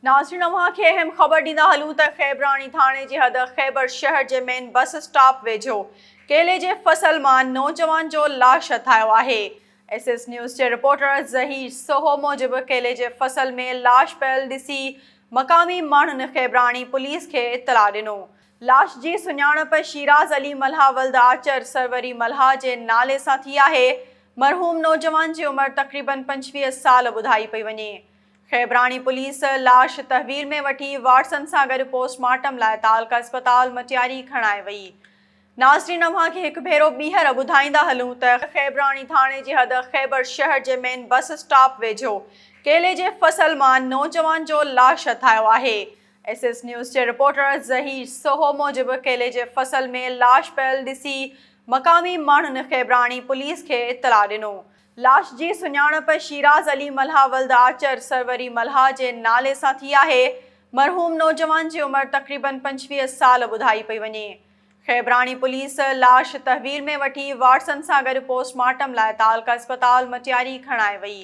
नाज़रीन खे अहम ख़बर ॾींदा हलूं त ख़ैबरानी थाणे जे हद ख़ैबर शहर जे मेन बस स्टॉप वेझो केले जे फसल मां नौजवान जो लाश हथायो आहे। SS न्यूज़ जे रिपोर्टर ज़हीर सोहो मूजिबि केले जे फसल में लाश पियल ॾिसी मक़ामी माण्हुनि ख़ैबरानी पुलिस खे इतला ॾिनो। लाश जी सुञाणप शिराज अली मल्हा वल्द आचर सरवरी मल्हा जे नाले सां थी आहे। मरहूम नौजवान जी उमिरि तक़रीबन 25 साल ॿुधाई पई वञे। ख़ैबरानी पुलिस लाश तहवील में वठी वारसनि सां गॾु पोस्टमार्टम लाइ तालका अस्पताल मटियारी खणाए वई। नाज़रीन खे हिकु भेरो ॿीहर ॿुधाईंदा हलूं त ख़ैबरानी थाणे जे हद ख़ैबर शहर जे मेन बस स्टॉप वेझो केले जे फसल मां नौजवान जो लाश हथायो आहे। SS न्यूज़ जे रिपोर्टर ज़हीर सोहो मूजिबि केले जे फसल में लाश पियल ॾिसी मक़ामी माण्हुनि ख़ैबरानी पुलिस खे इतला ॾिनो। लाश जी सुञाणप शिराज अली मल्हा वल्द आचर सरवरी मल्हा जे नाले सां थी आहे। मरहूम नौजवान जी उमिरि तक़रीबन 25 साल ॿुधाई पई वञे। ख़ैबरानी पुलिस लाश तहवील में वठी वारसनि सां गॾु पोस्टमार्टम लाइ तालका अस्पताल मटियारी खणाए वई।